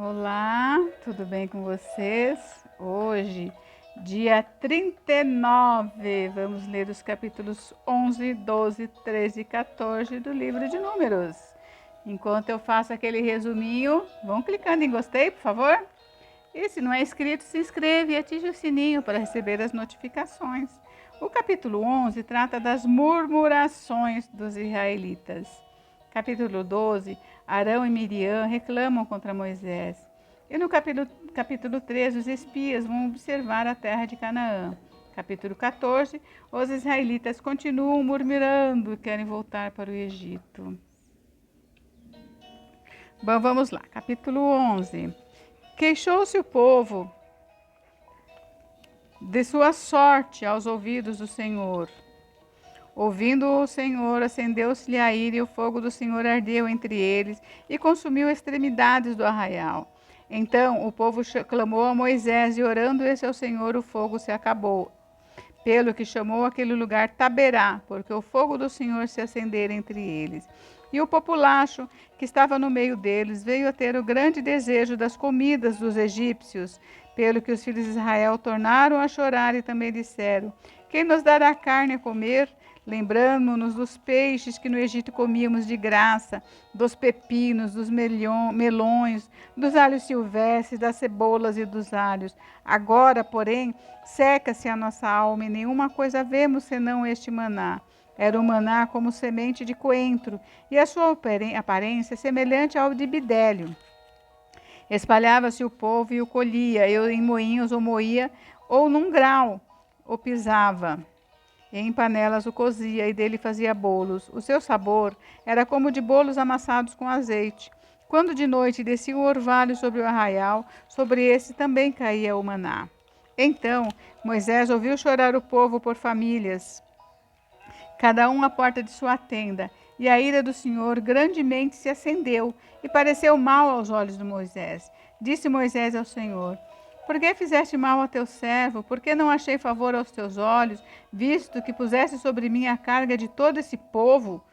Olá, tudo bem com vocês? Hoje, dia 39, vamos ler os capítulos 11, 12, 13 e 14 do livro de Números. Enquanto eu faço aquele resuminho, vão clicando em gostei, por favor. E se não é inscrito, se inscreve e ative o sininho para receber as notificações. O capítulo 11 trata das murmurações dos israelitas. Capítulo 12, Arão e Miriam reclamam contra Moisés. E no capítulo 13, os espias vão observar a terra de Canaã. Capítulo 14, os israelitas continuam murmurando e querem voltar para o Egito. Bom, vamos lá. Capítulo 11. Queixou-se o povo de sua sorte aos ouvidos do Senhor. Ouvindo o Senhor, acendeu-se-lhe a ira e o fogo do Senhor ardeu entre eles e consumiu extremidades do arraial. Então o povo clamou a Moisés e orando esse ao Senhor, o fogo se acabou. Pelo que chamou aquele lugar Taberá, porque o fogo do Senhor se acendera entre eles. E o populacho que estava no meio deles veio a ter o grande desejo das comidas dos egípcios, pelo que os filhos de Israel tornaram a chorar e também disseram: quem nos dará carne a comer? Lembramo-nos dos peixes que no Egito comíamos de graça, dos pepinos, dos melões, dos alhos silvestres, das cebolas e dos alhos. Agora, porém, seca-se a nossa alma e nenhuma coisa vemos senão este maná. Era o maná como semente de coentro, e a sua aparência semelhante ao de bidélio. Espalhava-se o povo e o colhia, eu em moinhos o moía, ou num grau o pisava. E em panelas o cozia e dele fazia bolos. O seu sabor era como de bolos amassados com azeite. Quando de noite descia o orvalho sobre o arraial, sobre esse também caía o maná. Então Moisés ouviu chorar o povo por famílias, cada um à porta de sua tenda, e a ira do Senhor grandemente se acendeu, e pareceu mal aos olhos de Moisés. Disse Moisés ao Senhor: por que fizeste mal a teu servo? Por que não achei favor aos teus olhos, visto que puseste sobre mim a carga de todo esse povo?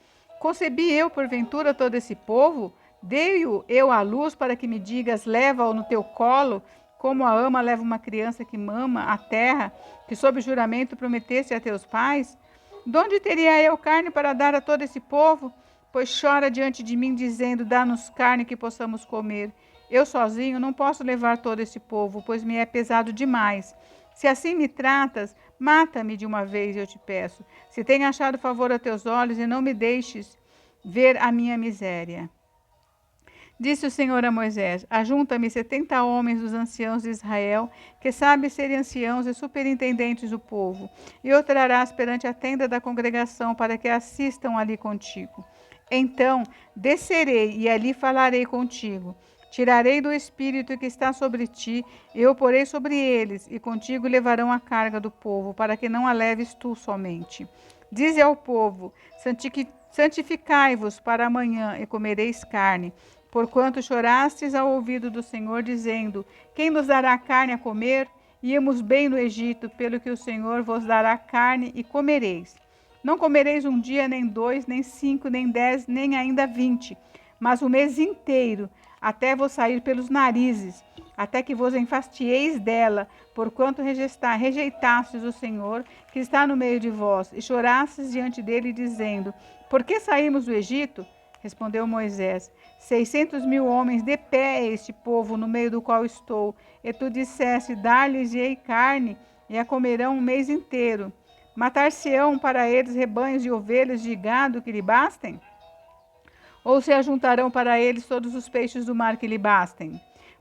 Concebi eu, porventura, todo esse povo? Dei-o eu à luz para que me digas: leva-o no teu colo, como a ama leva uma criança que mama a terra, que sob juramento prometeste a teus pais? De onde teria eu carne para dar a todo esse povo? Pois chora diante de mim, dizendo: dá-nos carne que possamos comer. Eu sozinho não posso levar todo esse povo, pois me é pesado demais. Se assim me tratas, mata-me de uma vez, eu te peço. Se tenho achado favor a teus olhos e não me deixes ver a minha miséria. Disse o Senhor a Moisés: ajunta-me 70 homens dos anciãos de Israel, que sabem ser anciãos e superintendentes do povo, e o trarás perante a tenda da congregação, para que assistam ali contigo. Então descerei e ali falarei contigo. Tirarei do espírito que está sobre ti, e o porei sobre eles, e contigo levarão a carga do povo, para que não a leves tu somente. Dize ao povo: santificai-vos para amanhã, e comereis carne. Porquanto chorastes ao ouvido do Senhor, dizendo: quem nos dará carne a comer? Íamos bem no Egito, pelo que o Senhor vos dará carne e comereis. Não comereis um dia, nem 2, nem 5, nem 10, nem ainda 20, mas o mês inteiro, até vos sair pelos narizes, até que vos enfastieis dela, porquanto rejeitastes o Senhor, que está no meio de vós, e chorastes diante dele, dizendo: por que saímos do Egito? Respondeu Moisés: 600.000 homens de pé é este povo no meio do qual estou. E tu disseste: dar-lhes-ei carne, e a comerão um mês inteiro. Matar-se-ão para eles rebanhos de ovelhas de gado que lhe bastem? Ou se ajuntarão para eles todos os peixes do mar que lhe bastem?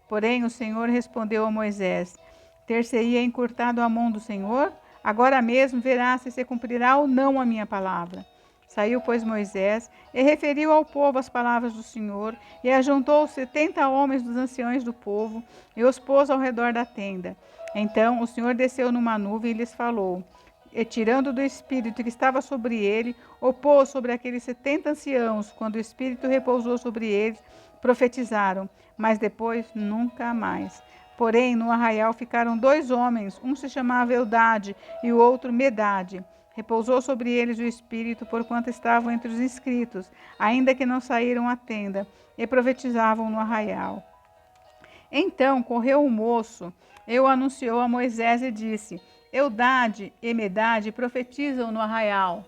Porém o Senhor respondeu a Moisés: ter-se-ia encurtado a mão do Senhor? Agora mesmo verás se cumprirá ou não a minha palavra. Saiu, pois, Moisés e referiu ao povo as palavras do Senhor, e ajuntou 70 homens dos anciãos do povo, e os pôs ao redor da tenda. Então o Senhor desceu numa nuvem e lhes falou, e tirando do espírito que estava sobre ele, o pôs sobre aqueles 70 anciãos. Quando o espírito repousou sobre eles, profetizaram, mas depois nunca mais. Porém, no arraial ficaram 2 homens, um se chamava Eldade e o outro Medade. Repousou sobre eles o Espírito, porquanto estavam entre os inscritos, ainda que não saíram à tenda, e profetizavam no arraial. Então correu o moço, e o anunciou a Moisés e disse: Eldade e Medade profetizam no arraial.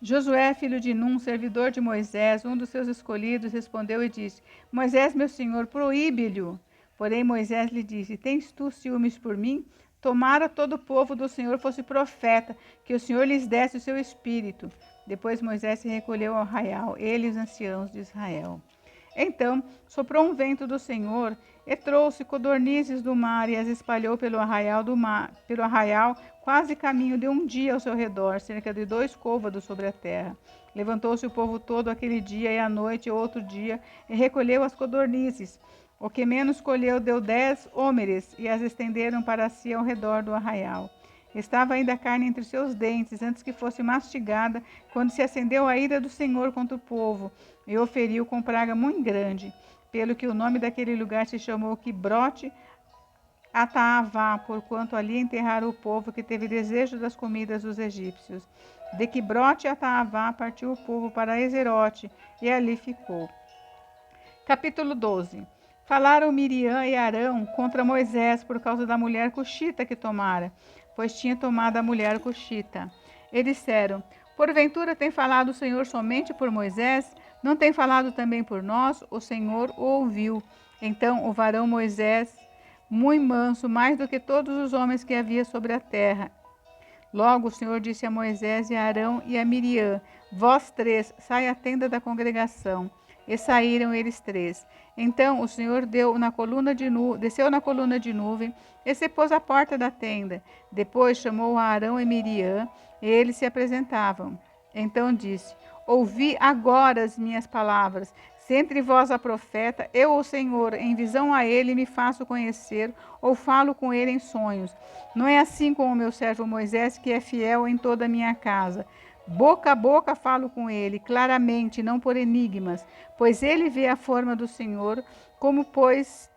Josué, filho de Num, servidor de Moisés, um dos seus escolhidos, respondeu e disse: Moisés, meu senhor, proíbe-lhe. Porém Moisés lhe disse: Tens tu ciúmes por mim? Tomara todo o povo do Senhor fosse profeta, que o Senhor lhes desse o seu espírito. Depois Moisés se recolheu ao arraial, ele e os anciãos de Israel. Então soprou um vento do Senhor e trouxe codornizes do mar e as espalhou pelo arraial quase caminho de um dia ao seu redor, cerca de 2 côvados sobre a terra. Levantou-se o povo todo aquele dia e à noite outro dia e recolheu as codornizes. O que menos colheu deu 10 hómeres e as estenderam para si ao redor do arraial. Estava ainda a carne entre seus dentes, antes que fosse mastigada, quando se acendeu a ira do Senhor contra o povo, e o feriu com praga muito grande, pelo que o nome daquele lugar se chamou Quibrote Ataavá, porquanto ali enterraram o povo que teve desejo das comidas dos egípcios. De Quibrote Ataavá partiu o povo para Ezerote, e ali ficou. Capítulo 12. Falaram Miriam e Arão contra Moisés por causa da mulher cuxita que tomara, pois tinha tomado a mulher cuxita. E disseram: Porventura tem falado o Senhor somente por Moisés? Não tem falado também por nós? O Senhor o ouviu. Então o varão Moisés, muito manso, mais do que todos os homens que havia sobre a terra. Logo o Senhor disse a Moisés e a Arão e a Miriam: Vós 3, sai à tenda da congregação. E saíram eles 3. Então o Senhor desceu na coluna de nuvem e se pôs à porta da tenda. Depois chamou a Arão e Miriam, e eles se apresentavam. Então disse: Ouvi agora as minhas palavras. Se entre vós há profeta, eu, o Senhor, em visão a ele me faço conhecer, ou falo com ele em sonhos. Não é assim com o meu servo Moisés, que é fiel em toda a minha casa. Boca a boca falo com ele, claramente, não por enigmas, pois ele vê a forma do Senhor. Como, pois,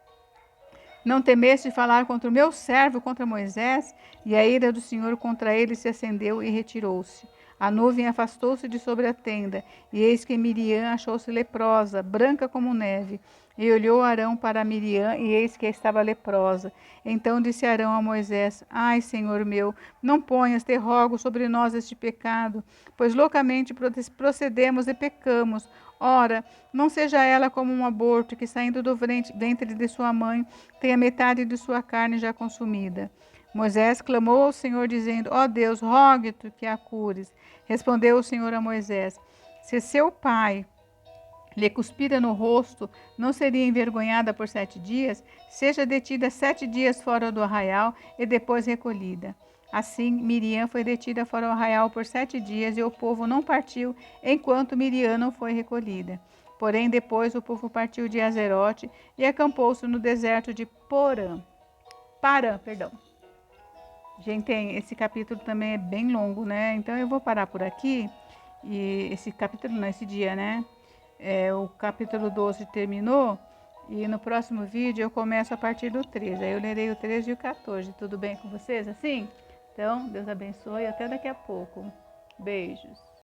não temeste falar contra o meu servo, contra Moisés? E a ira do Senhor contra ele se acendeu e retirou-se. A nuvem afastou-se de sobre a tenda, e eis que Miriam achou-se leprosa, branca como neve. E olhou Arão para Miriam, e eis que estava leprosa. Então disse Arão a Moisés: Ai, Senhor meu, não ponhas, te rogo, sobre nós este pecado, pois loucamente procedemos e pecamos. Ora, não seja ela como um aborto, que saindo do ventre de sua mãe, tenha metade de sua carne já consumida. Moisés clamou ao Senhor, dizendo: Ó Deus, rogue-te que a cures. Respondeu o Senhor a Moisés: Se seu pai lhe cuspira no rosto, não seria envergonhada por 7 dias? Seja detida 7 dias fora do arraial e depois recolhida. Assim, Miriam foi detida fora do arraial por 7 dias, e o povo não partiu enquanto Miriam não foi recolhida. Porém, depois o povo partiu de Azerote e acampou-se no deserto de Parã. Gente, esse capítulo também é bem longo, né? Então eu vou parar por aqui. E esse capítulo, não, esse dia, né? O capítulo 12 terminou. E no próximo vídeo eu começo a partir do 13. Aí eu lerei o 13 e o 14. Tudo bem com vocês assim? Então, Deus abençoe e até daqui a pouco. Beijos.